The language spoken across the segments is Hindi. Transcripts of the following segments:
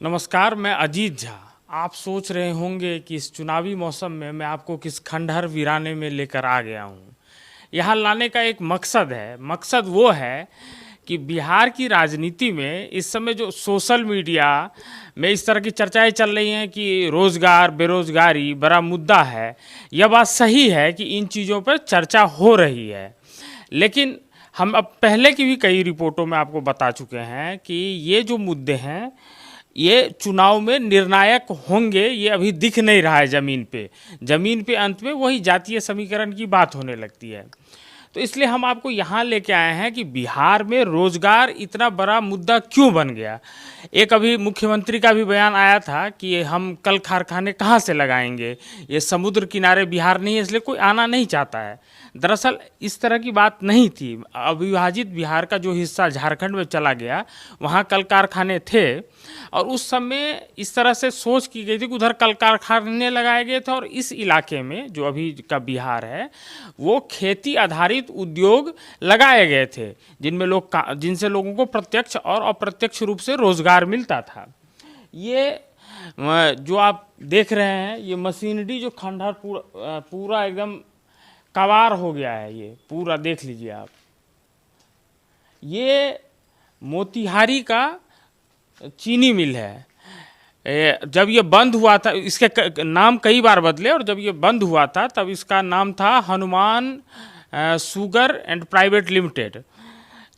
नमस्कार, मैं अजीत झा। आप सोच रहे होंगे कि इस चुनावी मौसम में मैं आपको किस खंडहर वीराने में लेकर आ गया हूँ। यहाँ लाने का एक मकसद है। मकसद वो है कि बिहार की राजनीति में इस समय जो सोशल मीडिया में इस तरह की चर्चाएं चल रही हैं कि रोज़गार, बेरोज़गारी बड़ा मुद्दा है। यह बात सही है कि इन चीज़ों पर चर्चा हो रही है, लेकिन हम अब पहले की भी कई रिपोर्टों में आपको बता चुके हैं कि ये जो मुद्दे हैं ये चुनाव में निर्णायक होंगे। ये अभी दिख नहीं रहा है ज़मीन पे अंत में वही जातीय समीकरण की बात होने लगती है। तो इसलिए हम आपको यहाँ लेके आए हैं कि बिहार में रोज़गार इतना बड़ा मुद्दा क्यों बन गया। एक अभी मुख्यमंत्री का भी बयान आया था कि हम कल कारखाने कहाँ से लगाएंगे, ये समुद्र किनारे बिहार नहीं है इसलिए कोई आना नहीं चाहता है। दरअसल इस तरह की बात नहीं थी। अविभाजित बिहार का जो हिस्सा झारखंड में चला गया वहाँ कल कारखाने थे और उस समय इस तरह से सोच की गई थी कि उधर कल कारखाने लगाए गए थे और इस इलाके में जो अभी का बिहार है वो खेती आधारित उद्योग लगाए गए थे जिनसे लोगों को प्रत्यक्ष और अप्रत्यक्ष रूप से रोजगार मिलता था। ये जो आप देख रहे हैं ये मशीनरी जो खंडहर पूरा एकदम कवार हो गया है, ये पूरा देख लीजिए आप। ये मोतिहारी का चीनी मिल है। जब ये बंद हुआ था इसके नाम कई बार बदले और जब ये बंद हुआ था तब इसका नाम था Hanuman sugar and private limited.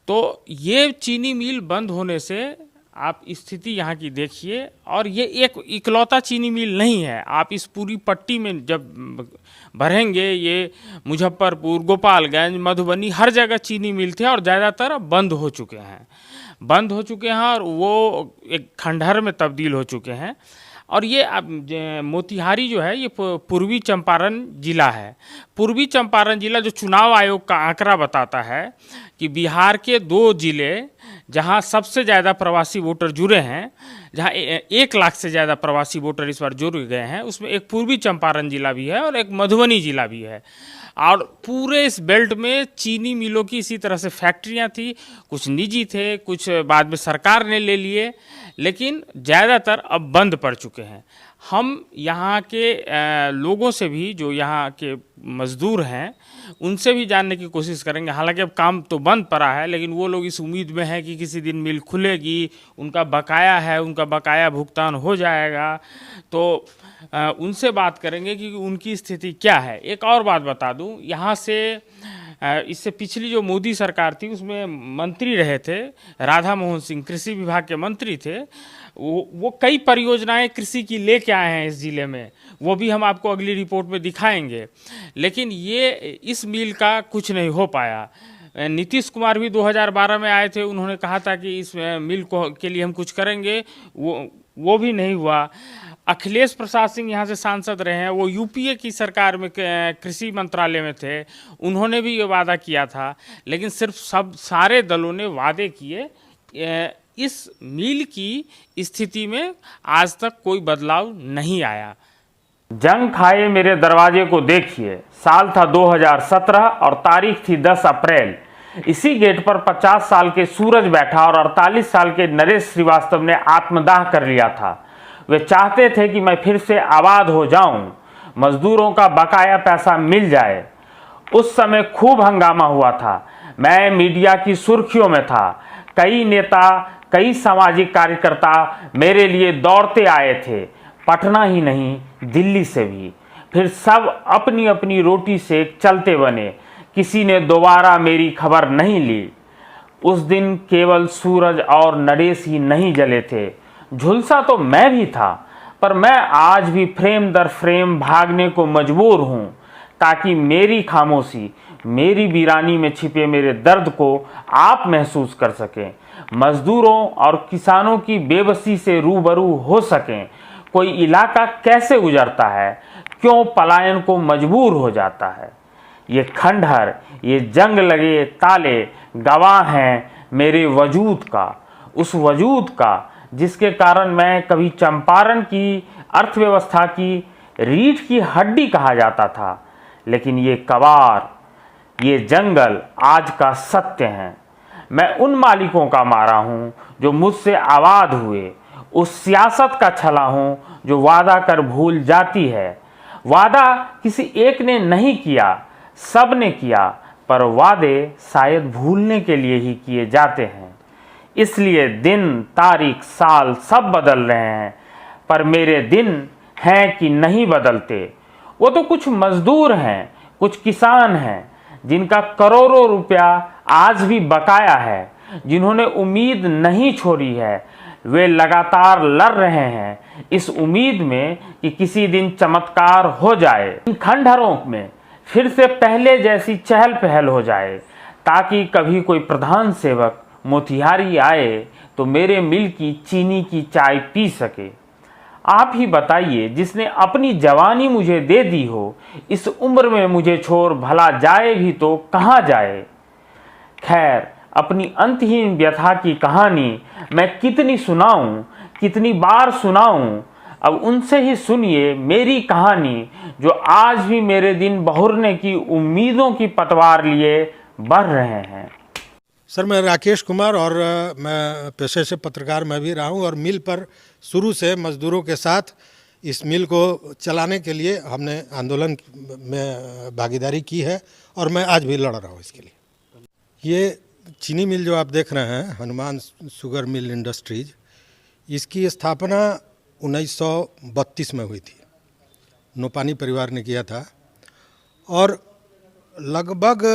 तो ये चीनी मिल बंद होने से आप स्थिति यहाँ की देखिए, और ये एक इकलौता चीनी मिल नहीं है। आप इस पूरी पट्टी में जब भरेंगे ये मुजफ्फरपुर, गोपालगंज, मधुबनी हर जगह चीनी मिल थे और ज़्यादातर अब बंद हो चुके हैं और वो एक खंडहर में तब्दील हो चुके हैं। और ये अब मोतिहारी जो है ये पूर्वी चंपारण जिला है। पूर्वी चंपारण जिला जो चुनाव आयोग का आंकड़ा बताता है कि बिहार के 2 जिले जहां सबसे ज़्यादा प्रवासी वोटर जुड़े हैं, जहां 1 लाख से ज़्यादा प्रवासी वोटर इस बार जुड़ गए हैं, उसमें एक पूर्वी चंपारण जिला भी है और एक मधुबनी जिला भी है। और पूरे इस बेल्ट में चीनी मिलों की इसी तरह से फैक्ट्रियां थी, कुछ निजी थे, कुछ बाद में सरकार ने ले लिए, लेकिन ज़्यादातर अब बंद पड़ चुके हैं। हम यहाँ के लोगों से भी, जो यहाँ के मज़दूर हैं, उनसे भी जानने की कोशिश करेंगे। हालांकि अब काम तो बंद पड़ा है, लेकिन वो लोग इस उम्मीद में हैं कि किसी दिन मिल खुलेगी, उनका बकाया है, उनका बकाया भुगतान हो जाएगा। तो उनसे बात करेंगे कि उनकी स्थिति क्या है। एक और बात बता दूं, यहाँ से इससे पिछली जो मोदी सरकार थी उसमें मंत्री रहे थे राधा मोहन सिंह, कृषि विभाग के मंत्री थे। वो कई परियोजनाएं कृषि की लेके आए हैं इस ज़िले में, वो भी हम आपको अगली रिपोर्ट में दिखाएंगे। लेकिन ये इस मिल का कुछ नहीं हो पाया। नीतीश कुमार भी 2012 में आए थे, उन्होंने कहा था कि इस मिल के लिए हम कुछ करेंगे, वो भी नहीं हुआ। अखिलेश प्रसाद सिंह यहाँ से सांसद रहे हैं, वो यूपीए की सरकार में कृषि मंत्रालय में थे, उन्होंने भी ये वादा किया था, लेकिन सिर्फ सारे दलों ने वादे किए। इस मिल की स्थिति में आज तक कोई बदलाव नहीं आया। जंग खाए मेरे दरवाजे को देखिए, साल था 2017 और तारीख थी 10 अप्रैल। इसी गेट पर 50 साल के सूरज बैठा और 48 साल के नरेश श्रीवास्तव ने आत्मदाह कर लिया था। वे चाहते थे कि मैं फिर से आबाद हो जाऊं, मजदूरों का बकाया पैसा मिल जाए। उस समय खूब हंगामा हुआ था, मैं मीडिया की सुर्खियों में था। कई नेता, कई सामाजिक कार्यकर्ता मेरे लिए दौड़ते आए थे, पटना ही नहीं दिल्ली से भी। फिर सब अपनी अपनी रोटी से चलते बने, किसी ने दोबारा मेरी खबर नहीं ली। उस दिन केवल सूरज और नरेश ही नहीं जले थे, झुलसा तो मैं भी था, पर मैं आज भी फ्रेम दर फ्रेम भागने को मजबूर हूं, ताकि मेरी खामोशी, मेरी वीरानी में छिपे मेरे दर्द को आप महसूस कर सकें, मजदूरों और किसानों की बेबसी से रूबरू हो सकें। कोई इलाका कैसे गुजरता है, क्यों पलायन को मजबूर हो जाता है। ये खंडहर, ये जंग लगे ताले गवाह हैं मेरे वजूद का, उस वजूद का जिसके कारण मैं कभी चंपारण की अर्थव्यवस्था की रीढ़ की हड्डी कहा जाता था। लेकिन ये कवार, ये जंगल आज का सत्य हैं। मैं उन मालिकों का मारा हूँ जो मुझसे आबाद हुए, उस सियासत का छला हूँ जो वादा कर भूल जाती है। वादा किसी एक ने नहीं किया, सब ने किया, पर वादे शायद भूलने के लिए ही किए जाते हैं। इसलिए दिन, तारीख, साल सब बदल रहे हैं, पर मेरे दिन हैं कि नहीं बदलते। वो तो कुछ मजदूर हैं, कुछ किसान हैं, जिनका करोड़ों रुपया आज भी बकाया है, जिन्होंने उम्मीद नहीं छोड़ी है। वे लगातार लड़ रहे हैं इस उम्मीद में कि किसी दिन चमत्कार हो जाए, इन खंडहरों में फिर से पहले जैसी चहल पहल हो जाए, ताकि कभी कोई प्रधान सेवक मोतिहारी आए तो मेरे मिल की चीनी की चाय पी सके। आप ही बताइए, जिसने अपनी जवानी मुझे दे दी हो, इस उम्र में मुझे छोड़ भला जाए भी तो कहाँ जाए। खैर, अपनी अंतहीन व्यथा की कहानी मैं कितनी सुनाऊं, कितनी बार सुनाऊं। अब उनसे ही सुनिए मेरी कहानी, जो आज भी मेरे दिन बहुरने की उम्मीदों की पतवार लिए बढ़ रहे हैं। सर, मैं राकेश कुमार और मैं पेशे से पत्रकार मैं भी रहा हूँ और मिल पर शुरू से मज़दूरों के साथ इस मिल को चलाने के लिए हमने आंदोलन में भागीदारी की है और मैं आज भी लड़ रहा हूँ इसके लिए। ये चीनी मिल जो आप देख रहे हैं, हनुमान शुगर मिल इंडस्ट्रीज, इसकी स्थापना 1932 में हुई थी। नोपानी परिवार ने किया था और लगभग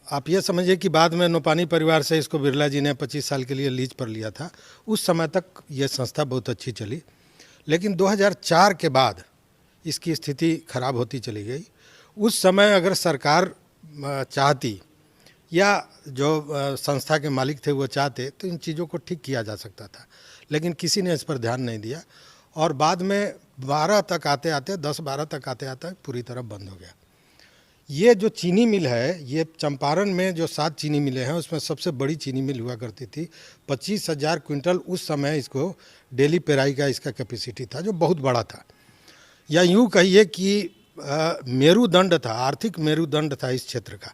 आप ये समझिए कि बाद में नोपानी परिवार से इसको बिरला जी ने 25 साल के लिए लीज पर लिया था। उस समय तक ये संस्था बहुत अच्छी चली, लेकिन 2004 के बाद इसकी स्थिति खराब होती चली गई। उस समय अगर सरकार चाहती या जो संस्था के मालिक थे वो चाहते तो इन चीज़ों को ठीक किया जा सकता था, लेकिन किसी ने इस पर ध्यान नहीं दिया और बाद में 12 तक आते आते 10-12 तक आते आते पूरी तरह बंद हो गया। ये जो चीनी मिल है, ये चंपारण में जो 7 चीनी मिलें हैं उसमें सबसे बड़ी चीनी मिल हुआ करती थी। 25,000 क्विंटल उस समय इसको डेली पेराई का इसका कैपेसिटी था, जो बहुत बड़ा था। या यूँ कहिए कि मेरुदंड था, आर्थिक मेरुदंड था इस क्षेत्र का।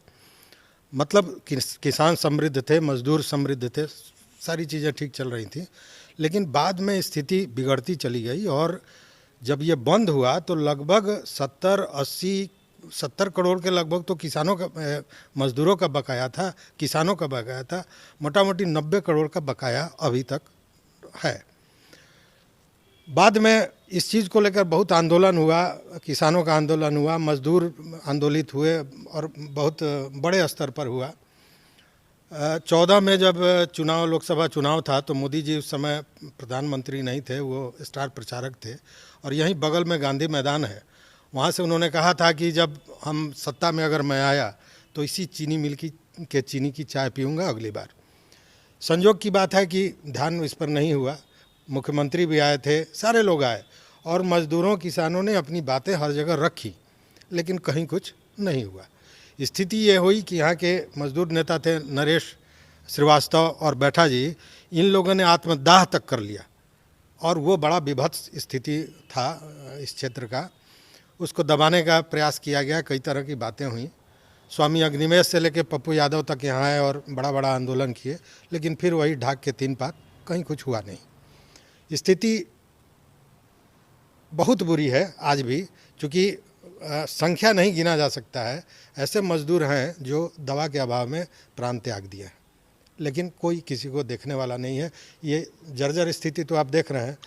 मतलब किसान समृद्ध थे, मजदूर समृद्ध थे, सारी चीज़ें ठीक चल रही थी। लेकिन बाद में स्थिति बिगड़ती चली गई और जब ये बंद हुआ तो लगभग 70 करोड़ के लगभग तो किसानों का, मजदूरों का बकाया था, किसानों का बकाया था। मोटा मोटी 90 करोड़ का बकाया अभी तक है। बाद में इस चीज़ को लेकर बहुत आंदोलन हुआ, किसानों का आंदोलन हुआ, मजदूर आंदोलित हुए और बहुत बड़े स्तर पर हुआ। 14 में जब चुनाव, लोकसभा चुनाव था तो मोदी जी उस समय प्रधानमंत्री नहीं थे, वो स्टार प्रचारक थे और यहीं बगल में गांधी मैदान है। वहाँ से उन्होंने कहा था कि जब हम सत्ता में अगर मैं आया तो इसी चीनी मिल के चीनी की चाय पीऊँगा अगली बार। संयोग की बात है कि ध्यान इस पर नहीं हुआ। मुख्यमंत्री भी आए थे, सारे लोग आए और मज़दूरों, किसानों ने अपनी बातें हर जगह रखी, लेकिन कहीं कुछ नहीं हुआ। स्थिति ये हुई कि यहाँ के मजदूर नेता थे नरेश श्रीवास्तव और बैठा जी, इन लोगों ने आत्मदाह तक कर लिया और वो बड़ा विभत्स स्थिति था इस क्षेत्र का। उसको दबाने का प्रयास किया गया, कई तरह की बातें हुई। स्वामी अग्निवेश से लेकर पप्पू यादव तक यहाँ आए और बड़ा बड़ा आंदोलन किए, लेकिन फिर वही ढाक के 3 पात, कहीं कुछ हुआ नहीं। स्थिति बहुत बुरी है आज भी, क्योंकि संख्या नहीं गिना जा सकता है। ऐसे मजदूर हैं जो दवा के अभाव में प्राण त्याग दिए हैं, लेकिन कोई किसी को देखने वाला नहीं है। ये जर्जर स्थिति तो आप देख रहे हैं।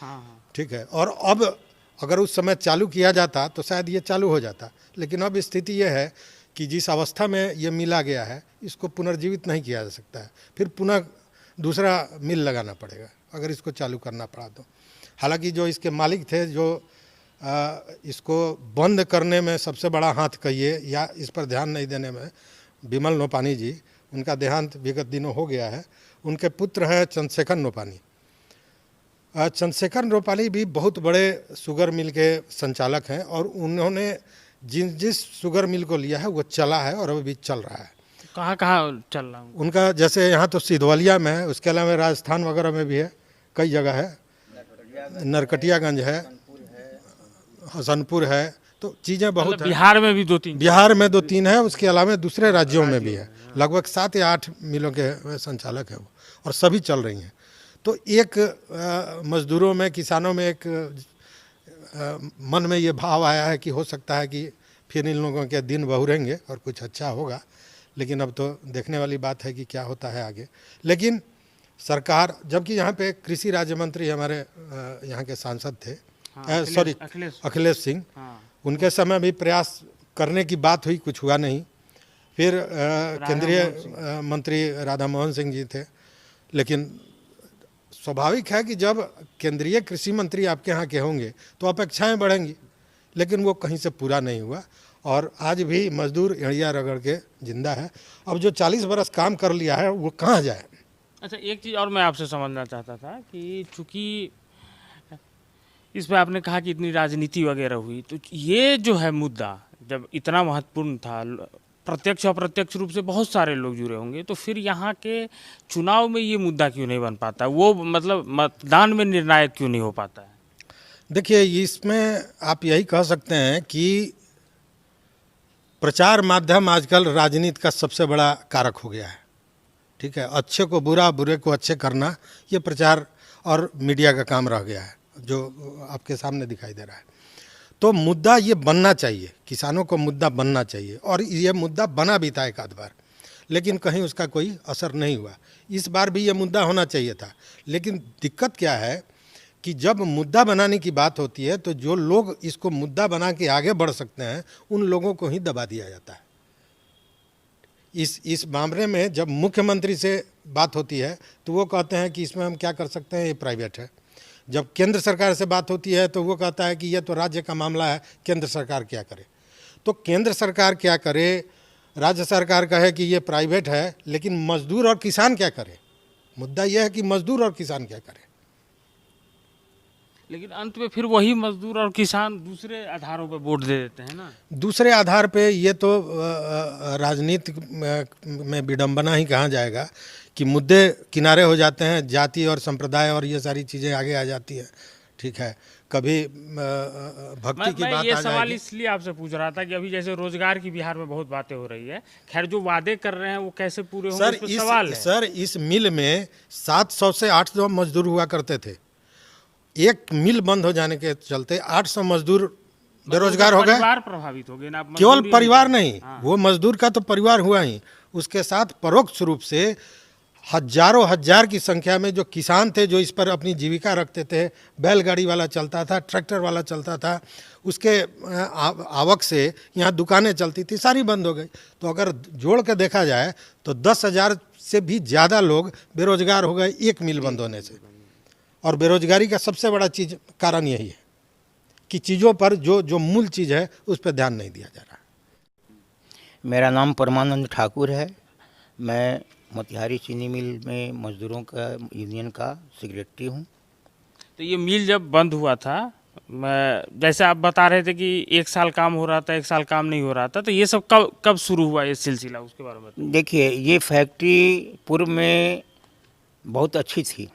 ठीक है, और अब अगर उस समय चालू किया जाता तो शायद ये चालू हो जाता, लेकिन अब स्थिति ये है कि जिस अवस्था में ये मिला गया है इसको पुनर्जीवित नहीं किया जा सकता है। फिर पुनः दूसरा मिल लगाना पड़ेगा अगर इसको चालू करना पड़ा तो। हालांकि जो इसके मालिक थे, जो इसको बंद करने में सबसे बड़ा हाथ कहिए या इस पर ध्यान नहीं देने में, विमल नोपानी जी, उनका देहांत विगत दिनों हो गया है। उनके पुत्र हैं चंद्रशेखर नोपानी। चंद्रशेखर नोपानी भी बहुत बड़े शुगर मिल के संचालक हैं और उन्होंने जिस शुगर मिल को लिया है वो चला है और अभी भी चल रहा है। कहाँ कहाँ चल रहा है उनका? जैसे यहाँ तो सिधवलिया में है, उसके अलावा राजस्थान वगैरह में भी है, कई जगह है, नरकटियागंज है, हसनपुर है, तो चीज़ें बहुत है। बिहार में भी 2-3, बिहार में 2-3 है, उसके अलावा दूसरे राज्यों में भी है। लगभग 7 या 8 मिलों के संचालक हैं वो और सभी चल रही हैं। तो एक मजदूरों में, किसानों में एक मन में ये भाव आया है कि हो सकता है कि फिर इन लोगों के दिन बहुरेंगे और कुछ अच्छा होगा। लेकिन अब तो देखने वाली बात है कि क्या होता है आगे। लेकिन सरकार, जबकि यहाँ पे कृषि राज्य मंत्री हमारे यहाँ के सांसद थे, सॉरी अखिलेश सिंह, उनके समय भी प्रयास करने की बात हुई, कुछ हुआ नहीं। फिर केंद्रीय मंत्री राधा मोहन सिंह जी थे। लेकिन स्वाभाविक है कि जब केंद्रीय कृषि मंत्री आपके यहाँ के होंगे तो अपेक्षाएं बढ़ेंगी, लेकिन वो कहीं से पूरा नहीं हुआ और आज भी मजदूर एड़िया रगड़ के जिंदा है। अब जो 40 बरस काम कर लिया है वो कहाँ जाए। अच्छा, एक चीज़ और मैं आपसे समझना चाहता था कि चूंकि इसमें आपने कहा कि इतनी राजनीति वगैरह हुई, तो ये जो है मुद्दा जब इतना महत्वपूर्ण था, प्रत्यक्ष अप्रत्यक्ष रूप से बहुत सारे लोग जुड़े होंगे, तो फिर यहाँ के चुनाव में ये मुद्दा क्यों नहीं बन पाता, वो मतलब मतदान में निर्णायक क्यों नहीं हो पाता है? देखिए, इसमें आप यही कह सकते हैं कि प्रचार माध्यम आजकल राजनीति का सबसे बड़ा कारक हो गया है। ठीक है, अच्छे को बुरा, बुरे को अच्छे करना, ये प्रचार और मीडिया का काम रह गया है, जो आपके सामने दिखाई दे रहा है। तो मुद्दा ये बनना चाहिए, किसानों को मुद्दा बनना चाहिए, और ये मुद्दा बना भी था एक आध बार, लेकिन कहीं उसका कोई असर नहीं हुआ। इस बार भी ये मुद्दा होना चाहिए था। लेकिन दिक्कत क्या है कि जब मुद्दा बनाने की बात होती है तो जो लोग इसको मुद्दा बना के आगे बढ़ सकते हैं उन लोगों को ही दबा दिया जाता है। इस मामले में जब मुख्यमंत्री से बात होती है तो वो कहते हैं कि इसमें हम क्या कर सकते हैं, ये प्राइवेट है। जब केंद्र सरकार से बात होती है तो वो कहता है कि ये तो राज्य का मामला है, केंद्र सरकार क्या करे। तो केंद्र सरकार क्या करे, राज्य सरकार कहे कि ये प्राइवेट है, लेकिन मजदूर और किसान क्या करे। मुद्दा यह है कि मजदूर और किसान क्या करे। लेकिन अंत में फिर वही मजदूर और किसान दूसरे आधारों पर वोट दे देते हैं ना। दूसरे आधार पे ये तो राजनीति में विडंबना ही कहा जाएगा कि मुद्दे किनारे हो जाते हैं, जाति और संप्रदाय और ये सारी चीज़ें आगे आ जाती हैं। ठीक है, कभी भक्ति की बात आ जाएगी। ये सवाल इसलिए आपसे पूछ रहा था कि अभी जैसे रोजगार की बिहार में बहुत बातें हो रही है, खैर जो वादे कर रहे हैं वो कैसे पूरे होंगे, इस पर सवाल है। सर, इस मिल में 700 से 800 मजदूर हुआ करते थे। एक मिल बंद हो जाने के चलते 800 मजदूर बेरोजगार हो गए। परिवार प्रभावित हो गए ना। केवल परिवार नहीं, वो मजदूर का तो परिवार हुआ ही, उसके साथ परोक्ष रूप से हजारों हजार की संख्या में जो किसान थे, जो इस पर अपनी जीविका रखते थे, बैलगाड़ी वाला चलता था, ट्रैक्टर वाला चलता था, उसके आवक से यहाँ दुकानें चलती थी, सारी बंद हो गई। तो अगर जोड़ के देखा जाए तो 10,000 से भी ज़्यादा लोग बेरोजगार हो गए एक मिल बंद होने से। और बेरोजगारी का सबसे बड़ा चीज़ कारण यही है कि चीज़ों पर जो मूल चीज़ है उस पर ध्यान नहीं दिया जा रहा। मेरा नाम परमानंद ठाकुर है। मैं मोतिहारी चीनी मिल में मजदूरों का यूनियन का सेक्रेटरी हूँ। तो ये मिल जब बंद हुआ था, जैसे आप बता रहे थे कि 1 साल काम हो रहा था, 1 साल काम नहीं हो रहा था, तो ये सब कब शुरू हुआ ये सिलसिला, उसके बारे में? देखिए, ये फैक्ट्री पूर्व में बहुत अच्छी थी,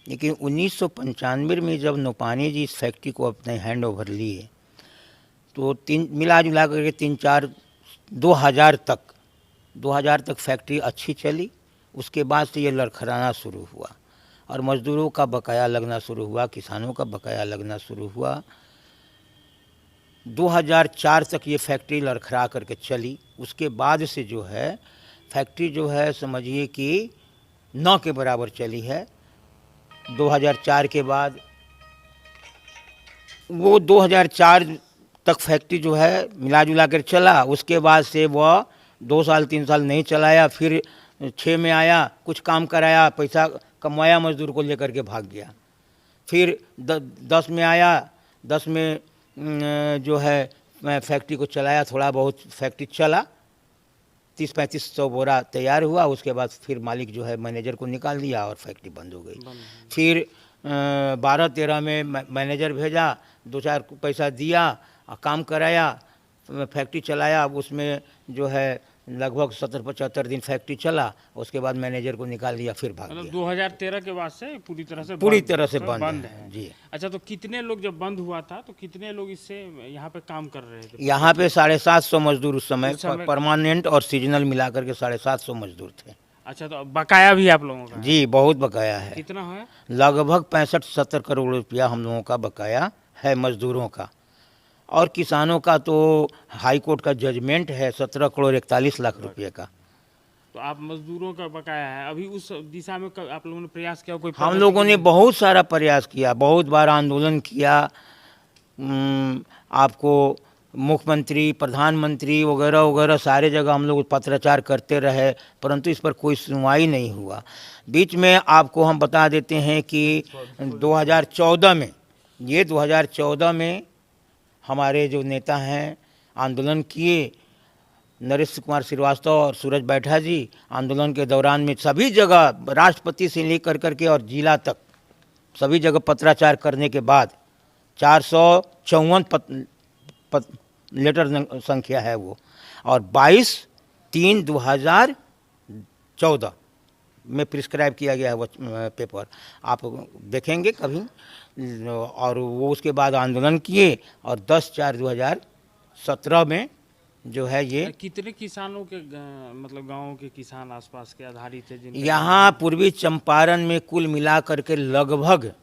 लेकिन 1995 में जब नौपानी जी इस फैक्ट्री को अपने हैंड ओवर लिए तो मिला जुला करके 2000 तक फैक्ट्री अच्छी चली। उसके बाद से ये लड़खड़ाना शुरू हुआ और मजदूरों का बकाया लगना शुरू हुआ, किसानों का बकाया लगना शुरू हुआ। 2004 तक ये फैक्ट्री लड़खड़ा करके चली। उसके बाद से जो है फैक्ट्री जो है समझिए कि 9 के बराबर चली है। 2004 के बाद वो 2004 तक फैक्ट्री जो है मिला जुला कर चला। उसके बाद से वह 2 साल 3 साल नहीं चलाया, फिर 6 में आया, कुछ काम कराया, पैसा कमाया, मजदूर को लेकर के भाग गया। फिर 10 में आया, 10 में जो है फैक्ट्री को चलाया, थोड़ा बहुत फैक्ट्री चला, 30-35 बोरा तैयार हुआ। उसके बाद फिर मालिक जो है मैनेजर को निकाल दिया और फैक्ट्री बंद हो गई। फिर 12-13 में मैनेजर भेजा, 2-4 पैसा दिया, काम कराया, फैक्ट्री चलाया। उसमें जो है लगभग 70-75 दिन फैक्ट्री चला। उसके बाद मैनेजर को निकाल दिया, फिर भाग गया। 2013 के बाद से पूरी तरह से बंद है जी। अच्छा, तो कितने लोग जब बंद हुआ था तो कितने लोग इससे यहाँ पे काम कर रहे थे? यहाँ पे 750 मजदूर उस समय परमानेंट और सीजनल मिलाकर के 750 मजदूर थे। अच्छा, तो बकाया भी आप लोगों का है? जी बहुत बकाया है। कितना है? लगभग 65-70 करोड़ रुपया हम लोगों का बकाया है मजदूरों का। और किसानों का तो हाई कोर्ट का जजमेंट है 17 करोड़ 41 लाख रुपये का। तो आप मजदूरों का बकाया है, अभी उस दिशा में आप लोगों ने प्रयास किया कोई? हम लोगों ने बहुत सारा प्रयास किया, बहुत बार आंदोलन किया। आपको मुख्यमंत्री, प्रधानमंत्री वगैरह वगैरह सारे जगह हम लोग पत्राचार करते रहे, परंतु इस पर कोई सुनवाई नहीं हुआ। बीच में आपको हम बता देते हैं कि 2014 में, ये 2014 में हमारे जो नेता हैं आंदोलन किए, नरेश कुमार श्रीवास्तव और सूरज बैठा जी, आंदोलन के दौरान में सभी जगह राष्ट्रपति से लेकर करके और जिला तक सभी जगह पत्राचार करने के बाद 454 लेटर संख्या है वो, और 22/3/2014 में प्रिस्क्राइब किया गया है वो पेपर, आप देखेंगे कभी। और वो उसके बाद आंदोलन किए और 10/4/2017 में जो है ये कितने किसानों के मतलब गांवों के किसान आसपास के आधारित थे जिनका? यहाँ पूर्वी चंपारण में कुल मिला करके लगभग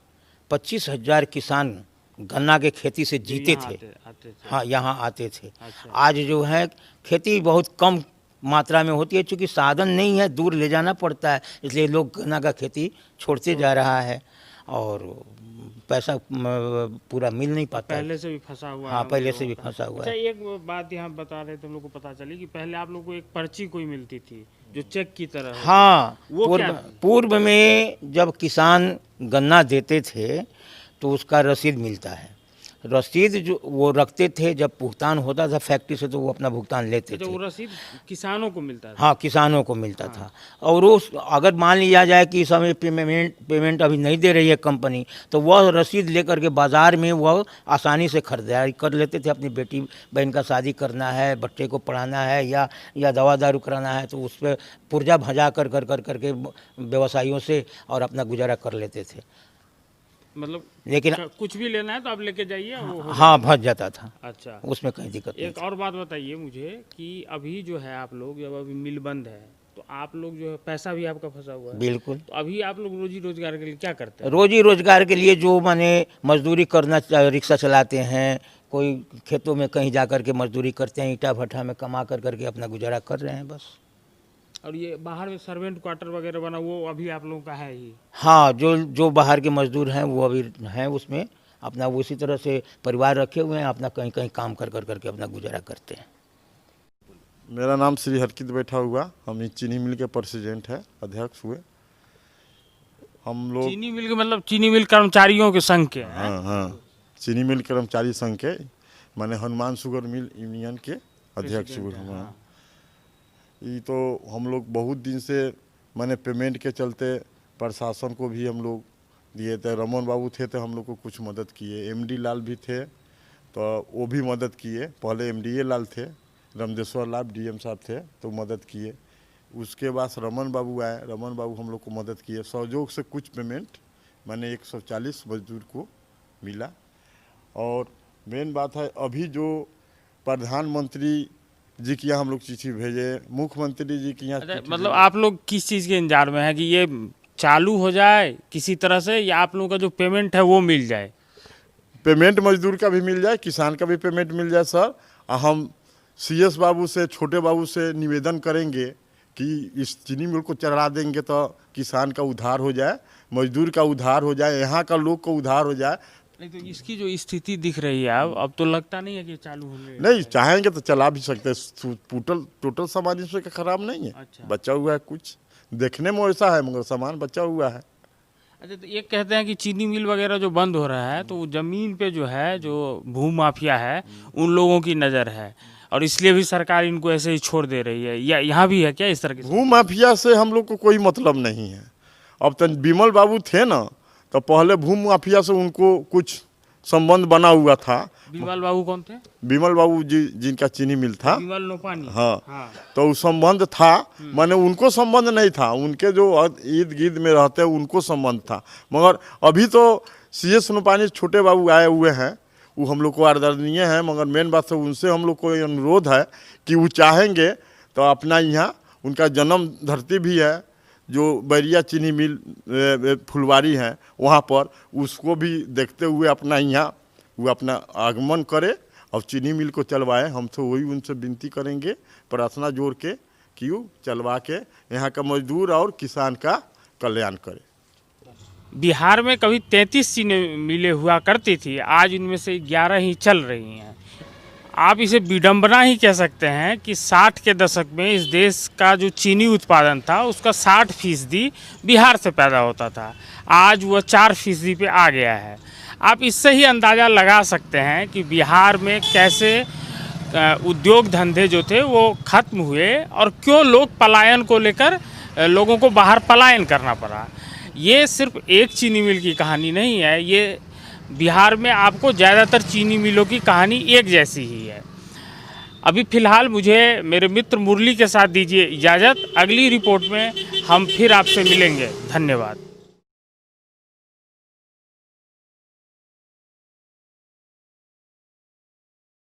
25,000 किसान गन्ना के खेती से जीते यहाँ थे। आते थे। हाँ, यहाँ आते थे। अच्छा। आज जो है खेती बहुत कम मात्रा में होती है, क्योंकि साधन नहीं है, दूर ले जाना पड़ता है, इसलिए लोग गन्ना का खेती छोड़ते जा रहा है और पैसा पूरा मिल नहीं पाता है। पहले से भी फंसा हुआ हाँ, है पहले उन से भी लोगों का। फंसा हुआ अच्छा, है। एक बात यहाँ बता रहे थे, हम लोग को पता चली कि पहले आप लोग को एक पर्ची कोई मिलती थी जो चेक की तरह होती। हाँ, वो क्या? पूर्व में जब किसान गन्ना देते थे तो उसका रसीद मिलता है। रसीद जो वो रखते थे, जब भुगतान होता था फैक्ट्री से तो वो अपना भुगतान लेते तो थे। वो रसीद किसानों को मिलता था? हाँ, किसानों को मिलता था। और उस अगर मान लिया जाए कि इस समय पेमेंट अभी नहीं दे रही है कंपनी, तो वह रसीद लेकर के बाज़ार में वह आसानी से खरीदारी कर लेते थे। अपनी बेटी बहन का शादी करना है, बच्चे को पढ़ाना है या दवा दारू कराना है, तो उस पर पुर्जा भजा कर करके व्यवसायियों से और अपना गुजारा कर लेते थे। मतलब लेकिन कुछ भी लेना है तो आप लेके जाइए, वो हो हाँ, भज जाता था, जाएगा। अच्छा, उसमें कहीं दिक्कत नहीं एक और बात बताइए मुझे कि अभी जो है आप लोग, जब अभी मिल बंद है तो आप लोग जो है पैसा भी आपका फंसा हुआ थी। है, बिल्कुल। तो अभी आप लोग रोजी रोजगार के लिए क्या करते हैं? रोजी रोजगार के लिए जो माने मजदूरी करना, रिक्शा चलाते हैं, कोई खेतों में कहीं जा कर के मजदूरी करते हैं, ईंटा भट्ठा में कमा कर करके अपना गुजारा कर रहे हैं बस। और ये बाहर में सर्वेंट क्वार्टर वगैरह बना, वो अभी आप लोगों का है ही? हाँ, जो बाहर के मजदूर हैं वो अभी हैं उसमें, अपना वो इसी तरह से परिवार रखे हुए हैं, अपना कहीं कहीं काम कर करके अपना गुजारा करते हैं। मेरा नाम श्री हरकित बैठा हुआ, हम इस चीनी मिल के प्रेसिडेंट है, अध्यक्ष हुए हम लोग। चीनी मिल के मतलब चीनी मिल कर्मचारियों के संघ के हैं? हाँ हाँ, चीनी मिल कर्मचारी संघ के, माने हनुमान शुगर मिल यूनियन के अध्यक्ष हुए हम। हाँ। ये तो हम लोग बहुत दिन से माने पेमेंट के चलते प्रशासन को भी हम लोग दिए थे। रमन बाबू थे तो हम लोग को कुछ मदद किए, एमडी लाल भी थे तो वो भी मदद किए। पहले एमडीए लाल थे, रामदेश्वर लाल डीएम साहब थे तो मदद किए। उसके बाद रमन बाबू आए, रमन बाबू हम लोग को मदद किए। सहयोग से कुछ पेमेंट माने 140 मजदूर को मिला। और मेन बात है, अभी जो प्रधानमंत्री जी के यहाँ हम लोग चिट्ठी भेजे, मुख्यमंत्री जी के यहाँ चिट्ठी मतलब आप लोग किस चीज़ के इंतजार में है कि ये चालू हो जाए किसी तरह से, या आप लोगों का जो पेमेंट है वो मिल जाए? पेमेंट मजदूर का भी मिल जाए, किसान का भी पेमेंट मिल जाए सर। हम सीएस बाबू से, छोटे बाबू से निवेदन करेंगे कि इस चीनी मिल को चढ़ा देंगे तो किसान का उद्धार हो जाए, मजदूर का उद्धार हो जाए, यहाँ का लोग का उद्धार हो जाए। नहीं तो इसकी जो स्थिति दिख रही है अब तो लगता नहीं है कि चालू होने। नहीं, चाहेंगे तो चला भी सकते हैं। टोटल सामान इसमें का खराब नहीं है। अच्छा। बचा हुआ है, कुछ देखने में वैसा है मगर सामान बचा हुआ है। अच्छा, तो ये कहते हैं कि चीनी मिल वगैरह जो बंद हो रहा है तो वो जमीन पे जो है, जो भू माफिया है, उन लोगों की नज़र है और इसलिए भी सरकार इनको ऐसे ही छोड़ दे रही है, या यहाँ भी है क्या इस तरह की? भू माफिया से हम लोग को कोई मतलब नहीं है। अब तो विमल बाबू थे ना, तो पहले भू माफिया से उनको कुछ संबंध बना हुआ था। विमल बाबू कौन थे? विमल बाबू जी जिनका चीनी मिल था। विमल नोपानी। हाँ, हाँ। तो संबंध था, माने उनको संबंध नहीं था, उनके जो ईद गिर्द में रहते हैं उनको संबंध था। मगर अभी तो सीएस नोपानी छोटे बाबू आए हुए हैं, वो हम लोग को आदरणीय है। मगर मेन बात है, उनसे हम लोग को अनुरोध है कि वो चाहेंगे तो अपना यहाँ, उनका जन्म धरती भी है, जो बैरिया चीनी मिल फुलवारी है वहाँ पर, उसको भी देखते हुए अपना यहाँ वो अपना आगमन करे और चीनी मिल को चलवाएं। हम तो वही उनसे विनती करेंगे, प्रार्थना जोड़ के कि वो चलवा के यहाँ का मजदूर और किसान का कल्याण करे। बिहार में कभी 33 चीनी मिलें हुआ करती थी, आज उनमें से 11 ही चल रही हैं। आप इसे विडंबना ही कह सकते हैं कि 60 के दशक में इस देश का जो चीनी उत्पादन था उसका 60% बिहार से पैदा होता था, आज वह 4% पे आ गया है। आप इससे ही अंदाज़ा लगा सकते हैं कि बिहार में कैसे उद्योग धंधे जो थे वो ख़त्म हुए और क्यों लोग पलायन को लेकर लोगों को बाहर पलायन करना पड़ा। ये सिर्फ एक चीनी मिल की कहानी नहीं है, ये बिहार में आपको ज़्यादातर चीनी मिलों की कहानी एक जैसी ही है। अभी फ़िलहाल मुझे मेरे मित्र मुरली के साथ दीजिए इजाज़त। अगली रिपोर्ट में हम फिर आपसे मिलेंगे। धन्यवाद।